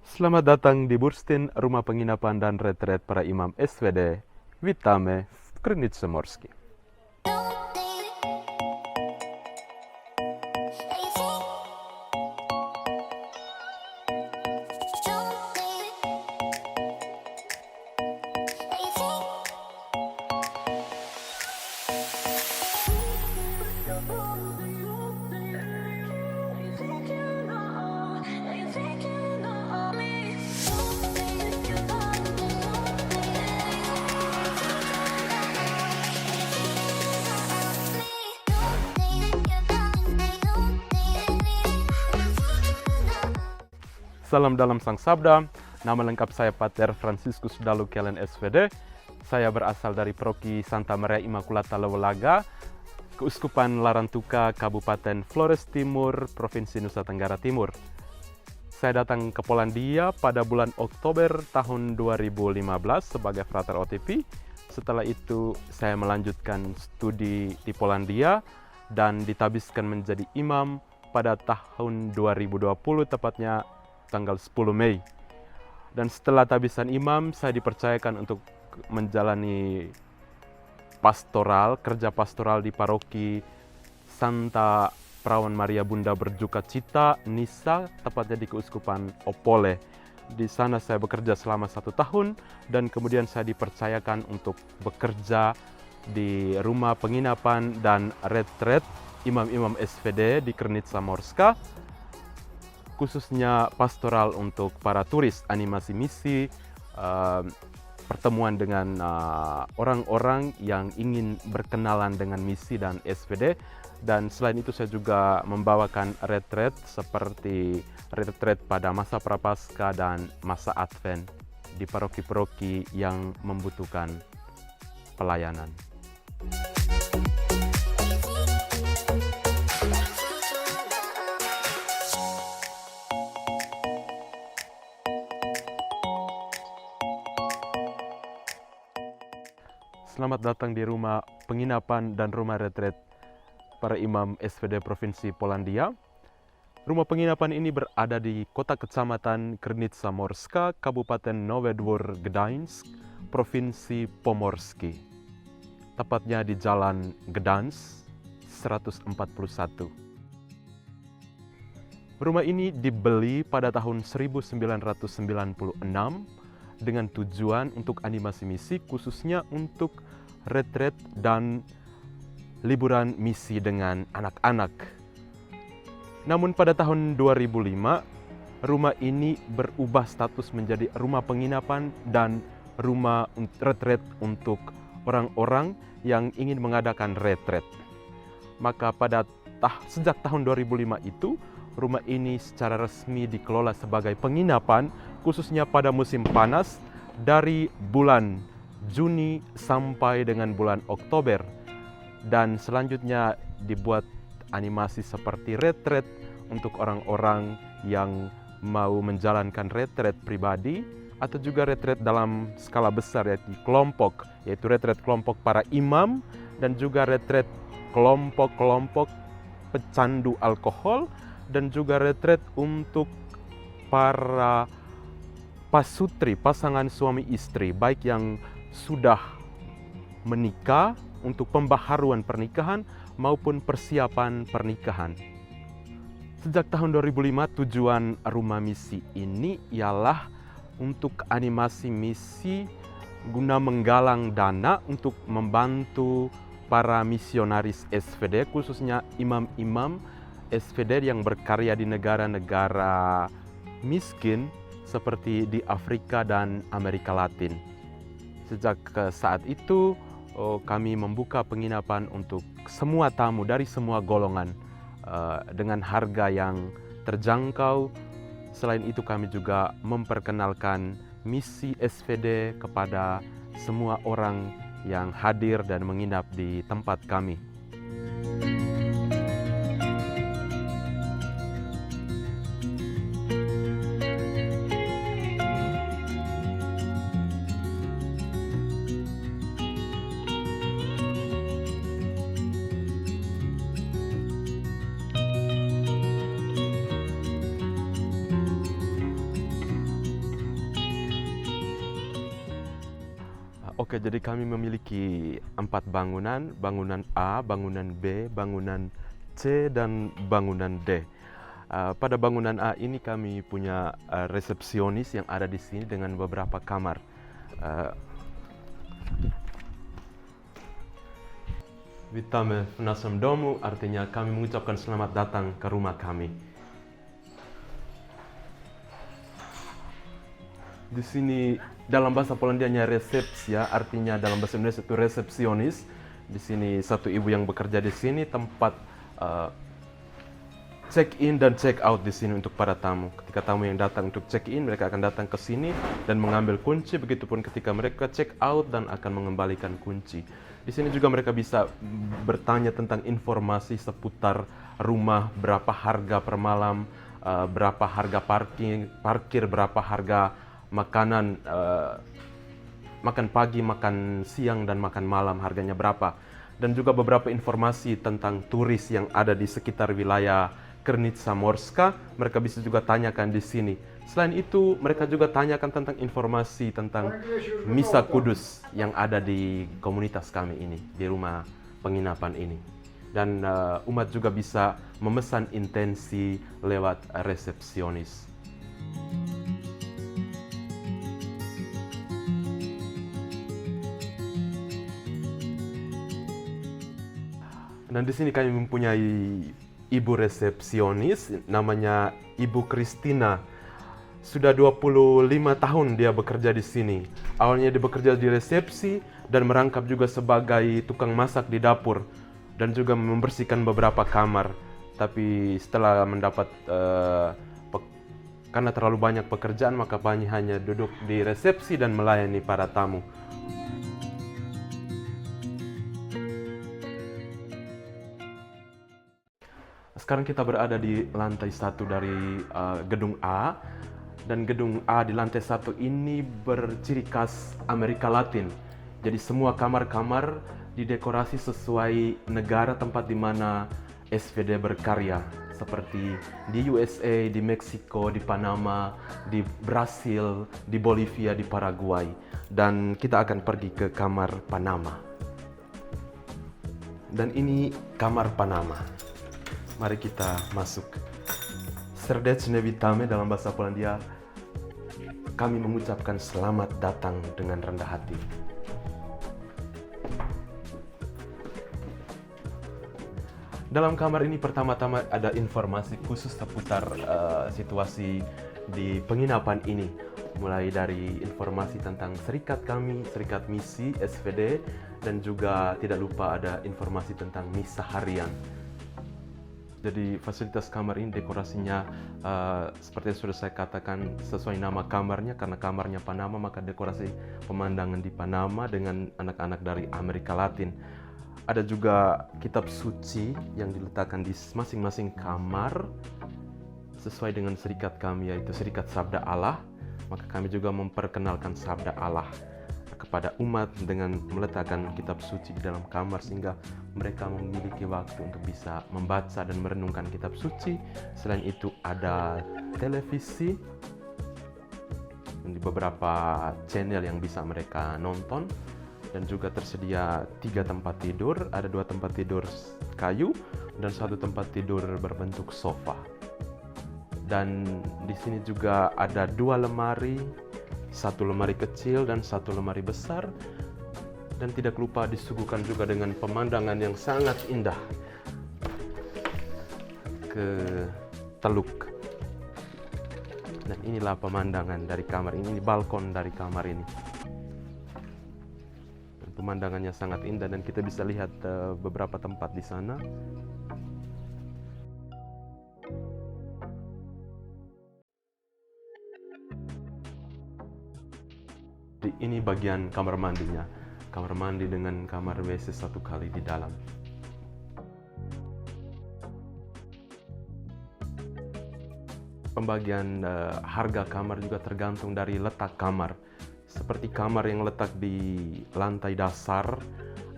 Selamat datang di Burstin, rumah penginapan dan retret para imam SVD. Witamy w Krynicy Morskiej. Salam dalam Sang Sabda, nama lengkap saya Pater Franciscus Dalu Kelen SVD. Saya berasal dari Paroki Santa Maria Immaculata Lewelaga, Keuskupan Larantuka, Kabupaten Flores Timur, Provinsi Nusa Tenggara Timur. Saya datang ke Polandia pada bulan Oktober tahun 2015 sebagai Frater OTP. Setelah itu saya melanjutkan studi di Polandia dan ditabiskan menjadi imam pada tahun 2020, tepatnya tanggal 10 Mei. Dan setelah tabisan imam, saya dipercayakan untuk menjalani kerja pastoral di paroki Santa Perawan Maria Bunda Berjuka Cita, Nisa, tepatnya di Keuskupan Opole. Di sana saya bekerja selama 1 tahun dan kemudian saya dipercayakan untuk bekerja di rumah penginapan dan retret imam-imam SVD di Krynica Morska, khususnya pastoral untuk para turis, animasi misi, pertemuan dengan orang-orang yang ingin berkenalan dengan misi dan SVD. Dan selain itu saya juga membawakan retret seperti retret pada masa Prapaskah dan masa Advent di paroki-paroki yang membutuhkan pelayanan. Selamat datang di rumah penginapan dan rumah retret para imam SVD Provinsi Polandia. Rumah penginapan ini berada di kota kecamatan Krynica Morska, Kabupaten Nowy Dwór Gdańsk, Provinsi Pomorski. Tepatnya di Jalan Gdańsk 141. Rumah ini dibeli pada tahun 1996 dengan tujuan untuk animasi misi, khususnya untuk retret dan liburan misi dengan anak-anak. Namun pada tahun 2005, rumah ini berubah status menjadi rumah penginapan dan rumah retret untuk orang-orang yang ingin mengadakan retret. Maka sejak tahun 2005 itu, rumah ini secara resmi dikelola sebagai penginapan, khususnya pada musim panas dari bulan Juni sampai dengan bulan Oktober. Dan selanjutnya dibuat animasi seperti retret untuk orang-orang yang mau menjalankan retret pribadi atau juga retret dalam skala besar, yaitu retret kelompok para imam dan juga retret kelompok-kelompok pecandu alkohol dan juga retret untuk para pasutri, pasangan suami istri, baik yang sudah menikah untuk pembaharuan pernikahan maupun persiapan pernikahan. Sejak tahun 2005, tujuan rumah misi ini ialah untuk animasi misi guna menggalang dana untuk membantu para misionaris SVD, khususnya imam-imam SVD yang berkarya di negara-negara miskin seperti di Afrika dan Amerika Latin. Sejak saat itu, kami membuka penginapan untuk semua tamu dari semua golongan dengan harga yang terjangkau. Selain itu, kami juga memperkenalkan misi SVD kepada semua orang yang hadir dan menginap di tempat kami. Oke, jadi kami memiliki 4 bangunan, bangunan A, bangunan B, bangunan C, dan bangunan D. Pada bangunan A ini kami punya resepsionis yang ada di sini dengan beberapa kamar. Witamy w naszym domu, artinya kami mengucapkan selamat datang ke rumah kami. Di sini dalam bahasa Polandianya resepsia, artinya dalam bahasa Indonesia itu resepsionis. Di sini satu ibu yang bekerja di sini, tempat check in dan check out di sini untuk para tamu. Ketika tamu yang datang untuk check in, mereka akan datang ke sini dan mengambil kunci. Begitupun ketika mereka check out dan akan mengembalikan kunci. Di sini juga mereka bisa bertanya tentang informasi seputar rumah, berapa harga per malam, berapa harga parkir, berapa harga makanan, makan pagi, makan siang, dan makan malam, harganya berapa. Dan juga beberapa informasi tentang turis yang ada di sekitar wilayah Krynica Morska, mereka bisa juga tanyakan di sini. Selain itu, mereka juga tanyakan tentang informasi tentang Misa Kudus yang ada di komunitas kami ini, di rumah penginapan ini. Dan umat juga bisa memesan intensi lewat resepsionis. Dan di sini kami mempunyai ibu resepsionis, namanya Ibu Christina. Sudah 25 tahun dia bekerja di sini. Awalnya dia bekerja di resepsi dan merangkap juga sebagai tukang masak di dapur dan juga membersihkan beberapa kamar. Tapi setelah mendapat karena terlalu banyak pekerjaan, maka hanya duduk di resepsi dan melayani para tamu. Sekarang kita berada di lantai 1 dari gedung A. Dan gedung A di lantai 1 ini berciri khas Amerika Latin. Jadi semua kamar-kamar didekorasi sesuai negara tempat di mana SVD berkarya. Seperti di USA, di Meksiko, di Panama, di Brasil, di Bolivia, di Paraguay. Dan kita akan pergi ke kamar Panama. Dan ini kamar Panama. Mari kita masuk. Serdeczne witamy dalam bahasa Polandia. Kami mengucapkan selamat datang dengan rendah hati. Dalam kamar ini pertama-tama ada informasi khusus seputar situasi di penginapan ini. Mulai dari informasi tentang serikat kami, serikat misi, SVD, dan juga tidak lupa ada informasi tentang misa harian. Jadi fasilitas kamar ini dekorasinya seperti yang sudah saya katakan sesuai nama kamarnya, karena kamarnya Panama maka dekorasi pemandangan di Panama dengan anak-anak dari Amerika Latin. Ada juga kitab suci yang diletakkan di masing-masing kamar sesuai dengan serikat kami, yaitu serikat Sabda Allah. Maka kami juga memperkenalkan Sabda Allah kepada umat dengan meletakkan kitab suci di dalam kamar sehingga mereka memiliki waktu untuk bisa membaca dan merenungkan kitab suci. Selain itu ada televisi di beberapa channel yang bisa mereka nonton, dan juga tersedia 3 tempat tidur, ada 2 tempat tidur kayu dan 1 tempat tidur berbentuk sofa. Dan di sini juga ada 2 lemari, 1 lemari kecil dan 1 lemari besar. Dan tidak lupa disuguhkan juga dengan pemandangan yang sangat indah ke Teluk. Dan inilah pemandangan dari kamar ini balkon dari kamar ini. Dan pemandangannya sangat indah dan kita bisa lihat beberapa tempat di sana. Ini bagian kamar mandinya. Kamar mandi dengan kamar WC 1 kali di dalam. Pembagian harga kamar juga tergantung dari letak kamar. Seperti kamar yang letak di lantai dasar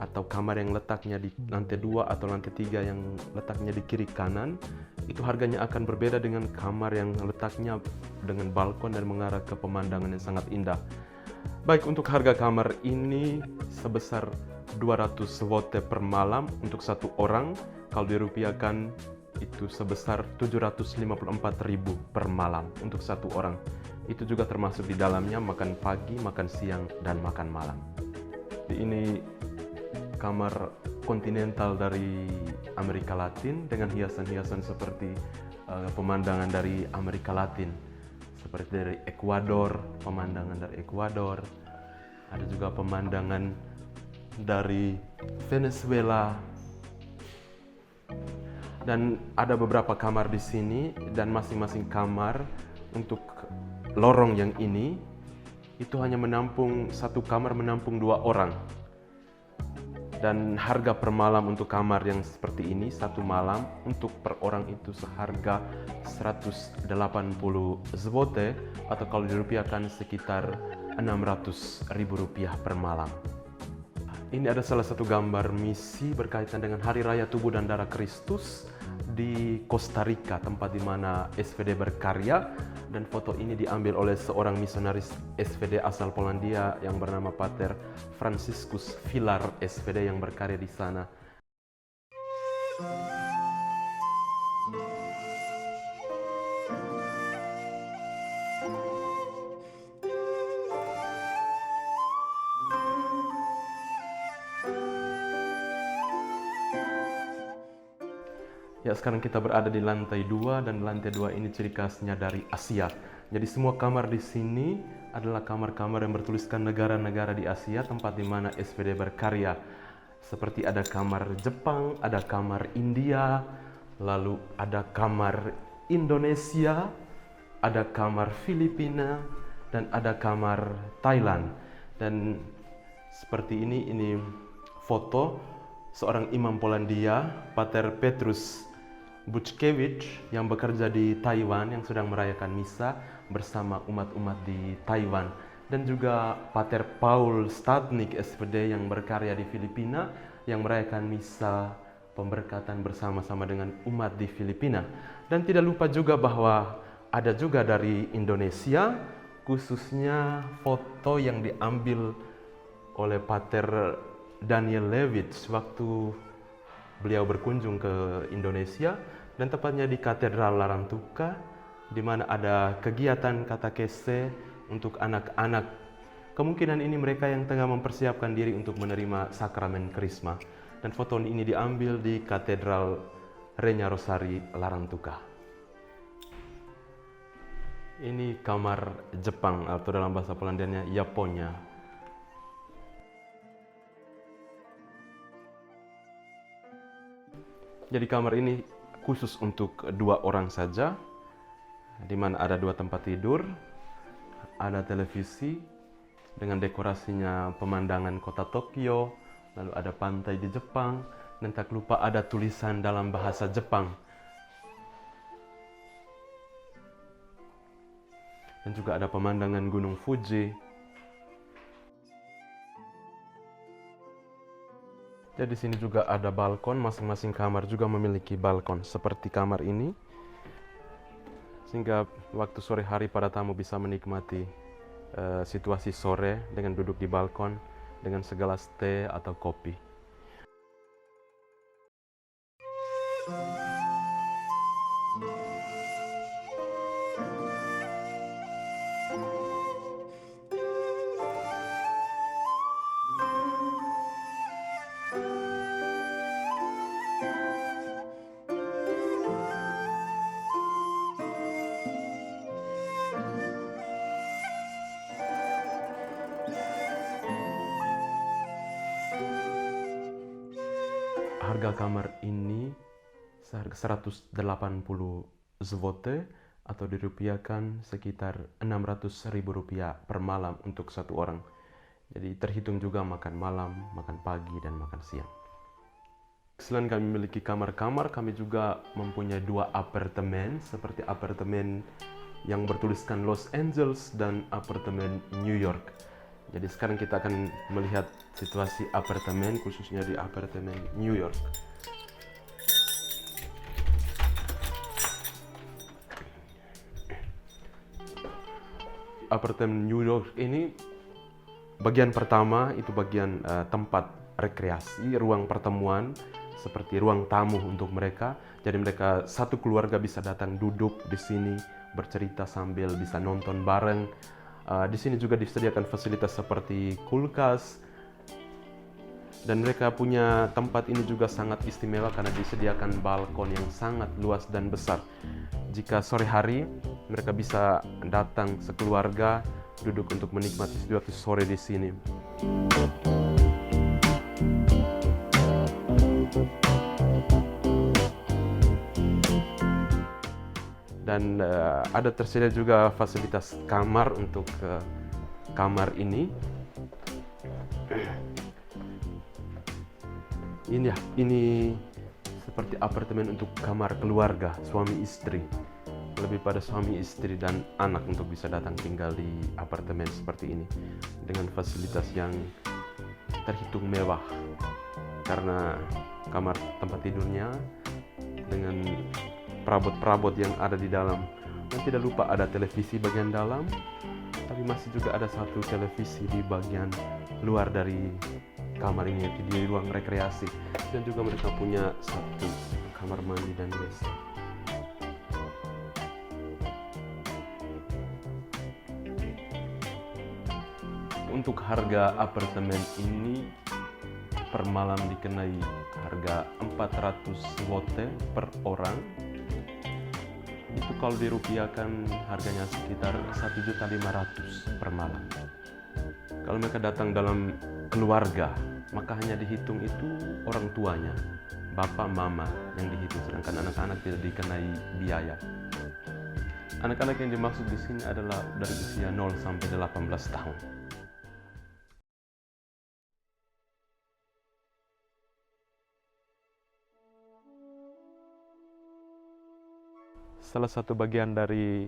atau kamar yang letaknya di lantai 2 atau lantai 3 yang letaknya di kiri kanan, itu harganya akan berbeda dengan kamar yang letaknya dengan balkon dan mengarah ke pemandangan yang sangat indah. Baik, untuk harga kamar ini sebesar 200 zloty per malam untuk satu orang. Kalau dirupiahkan itu sebesar 754.000 per malam untuk satu orang. Itu juga termasuk di dalamnya makan pagi, makan siang, dan makan malam. Ini kamar kontinental dari Amerika Latin dengan hiasan-hiasan seperti pemandangan dari Amerika Latin. Seperti dari Ekuador, pemandangan dari Ekuador. Ada juga pemandangan dari Venezuela. Dan ada beberapa kamar di sini, dan masing-masing kamar untuk lorong yang ini itu hanya menampung, satu kamar menampung 2 orang. Dan harga per malam untuk kamar yang seperti ini, satu malam untuk per orang itu seharga 180 zloty, atau kalau dirupiahkan sekitar 600.000 rupiah per malam. Ini ada salah satu gambar misi berkaitan dengan Hari Raya Tubuh dan Darah Kristus di Costa Rica, tempat di mana SVD berkarya. Dan foto ini diambil oleh seorang misionaris SVD asal Polandia yang bernama Pater Franciscus Villar SVD yang berkarya di sana. Ya, sekarang kita berada di lantai 2, dan lantai 2 ini ciri khasnya dari Asia. Jadi semua kamar di sini adalah kamar-kamar yang bertuliskan negara-negara di Asia, tempat di mana SVD berkarya. Seperti ada kamar Jepang, ada kamar India, lalu ada kamar Indonesia, ada kamar Filipina, dan ada kamar Thailand. Dan seperti ini foto seorang imam Polandia, Pater Petrus Buczkiewicz, yang bekerja di Taiwan, yang sedang merayakan misa bersama umat-umat di Taiwan. Dan juga Pater Paul Stadnik SVD yang berkarya di Filipina, yang merayakan misa pemberkatan bersama-sama dengan umat di Filipina. Dan tidak lupa juga bahwa ada juga dari Indonesia, khususnya foto yang diambil oleh Pater Daniel Lewitz waktu beliau berkunjung ke Indonesia, dan tepatnya di Katedral Larantuka, di mana ada kegiatan katekese untuk anak-anak. Kemungkinan ini mereka yang tengah mempersiapkan diri untuk menerima sakramen Krisma. Dan foto ini diambil di Katedral Regna Rosari Larantuka. Ini kamar Jepang, atau dalam bahasa Polandianya Japonia. Jadi kamar ini khusus untuk 2 orang saja, di mana ada 2 tempat tidur, ada televisi dengan dekorasinya pemandangan kota Tokyo, lalu ada pantai di Jepang, dan tak lupa ada tulisan dalam bahasa Jepang. Dan juga ada pemandangan Gunung Fuji. Jadi di sini juga ada balkon, masing-masing kamar juga memiliki balkon seperti kamar ini. Sehingga waktu sore hari para tamu bisa menikmati situasi sore dengan duduk di balkon dengan segelas teh atau kopi. Harga kamar ini seharga 180 zloty, atau dirupiahkan sekitar 600.000 rupiah per malam untuk satu orang. Jadi terhitung juga makan malam, makan pagi, dan makan siang. Selain kami memiliki kamar-kamar, kami juga mempunyai 2 apartemen, seperti apartemen yang bertuliskan Los Angeles dan apartemen New York. Jadi sekarang kita akan melihat situasi apartemen, khususnya di apartemen New York. Apartemen New York ini Bagian pertama itu bagian tempat rekreasi, ruang pertemuan, seperti ruang tamu untuk mereka. Jadi mereka satu keluarga bisa datang duduk di sini, bercerita sambil bisa nonton bareng. Di sini juga disediakan fasilitas seperti kulkas. Dan mereka punya tempat ini juga sangat istimewa karena disediakan balkon yang sangat luas dan besar. Jika sore hari, mereka bisa datang sekeluarga, duduk untuk menikmati waktu sore di sini. Dan ada tersedia juga fasilitas kamar untuk kamar ini. Ini seperti apartemen untuk kamar keluarga, suami istri. Lebih pada suami istri dan anak untuk bisa datang tinggal di apartemen seperti ini. Dengan fasilitas yang terhitung mewah. Karena kamar tempat tidurnya dengan perabot-perabot yang ada di dalam. Dan tidak lupa ada televisi bagian dalam, tapi masih juga ada satu televisi di bagian luar dari kamar ini, di ruang rekreasi. Dan juga mereka punya satu kamar mandi dan WC. Untuk harga apartemen ini per malam dikenai harga 400 zloty per orang. Itu kalau dirupiahkan harganya sekitar 1.500.000 per malam. Kalau mereka datang dalam keluarga, maka hanya dihitung itu orang tuanya, bapak, mama yang dihitung, sedangkan anak-anak tidak dikenai biaya. Anak-anak yang dimaksud di sini adalah dari usia 0 sampai 18 tahun. Salah satu bagian dari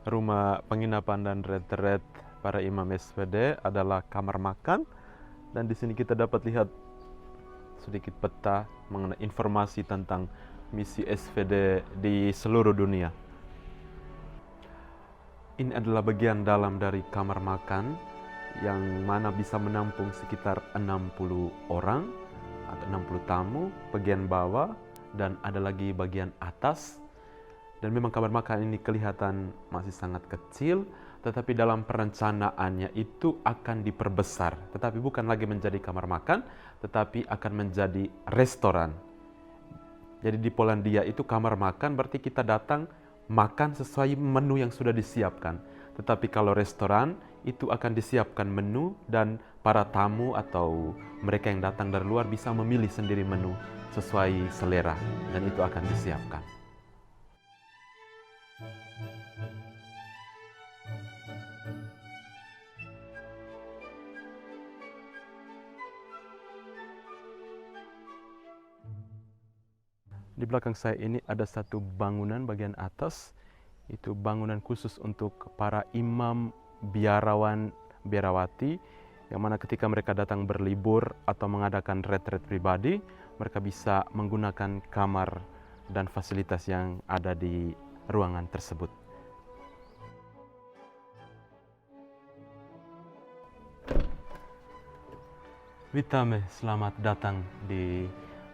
rumah penginapan dan retret para imam SVD adalah kamar makan, dan di sini kita dapat lihat sedikit peta mengenai informasi tentang misi SVD di seluruh dunia. Ini adalah bagian dalam dari kamar makan yang mana bisa menampung sekitar 60 orang atau 60 tamu, bagian bawah dan ada lagi bagian atas. Dan memang kamar makan ini kelihatan masih sangat kecil, tetapi dalam perencanaannya itu akan diperbesar. Tetapi bukan lagi menjadi kamar makan, tetapi akan menjadi restoran. Jadi di Polandia itu kamar makan berarti kita datang makan sesuai menu yang sudah disiapkan. Tetapi kalau restoran itu akan disiapkan menu dan para tamu atau mereka yang datang dari luar bisa memilih sendiri menu sesuai selera dan itu akan disiapkan. Di belakang saya ini ada satu bangunan bagian atas, itu bangunan khusus untuk para imam, biarawan, biarawati, yang mana ketika mereka datang berlibur atau mengadakan retret pribadi, mereka bisa menggunakan kamar dan fasilitas yang ada di ruangan tersebut. Witamy, selamat datang di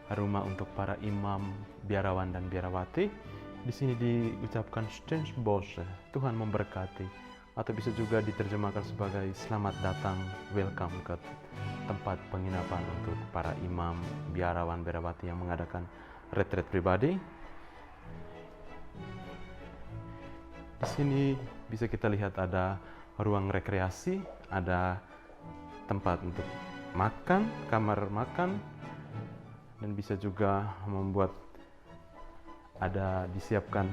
rumah untuk para imam, biarawan dan biarawati. Di sini diucapkan Szczęść Boże, Tuhan memberkati, atau bisa juga diterjemahkan sebagai selamat datang, welcome ke tempat penginapan untuk para imam, biarawan, biarawati yang mengadakan retret pribadi. Di sini bisa kita lihat ada ruang rekreasi, ada tempat untuk makan, kamar makan, dan bisa juga membuat ada disiapkan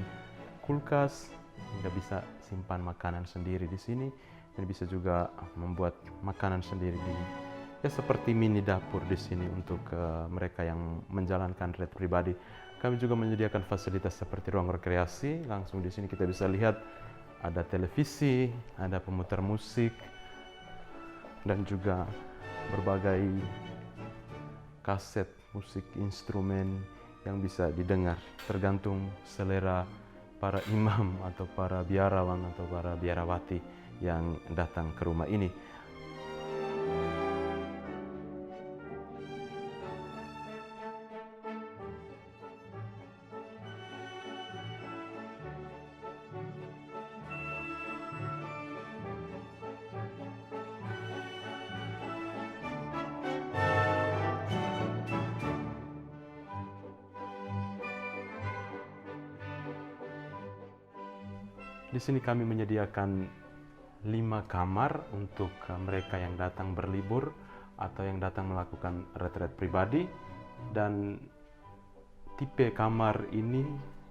kulkas hingga bisa simpan makanan sendiri di sini, dan bisa juga membuat makanan sendiri ya seperti mini dapur di sini untuk mereka yang menjalankan retret pribadi. Kami juga menyediakan fasilitas seperti ruang rekreasi. Langsung di sini kita bisa lihat ada televisi, ada pemutar musik, dan juga berbagai kaset musik instrumen yang bisa didengar tergantung selera para imam atau para biarawan atau para biarawati yang datang ke rumah ini. Di sini kami menyediakan 5 kamar untuk mereka yang datang berlibur atau yang datang melakukan retret pribadi, dan tipe kamar ini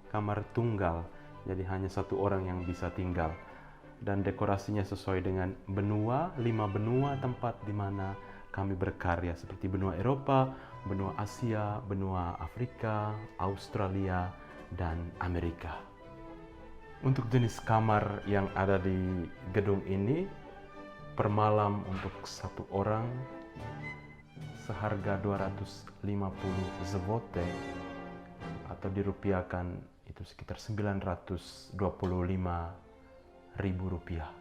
kamar tunggal, jadi hanya 1 orang yang bisa tinggal, dan dekorasinya sesuai dengan benua, 5 benua tempat di mana kami berkarya, seperti benua Eropa, benua Asia, benua Afrika, Australia, dan Amerika. Untuk jenis kamar yang ada di gedung ini, per malam untuk 1 orang seharga 250 zloty, atau dirupiahkan itu sekitar 925.000 rupiah.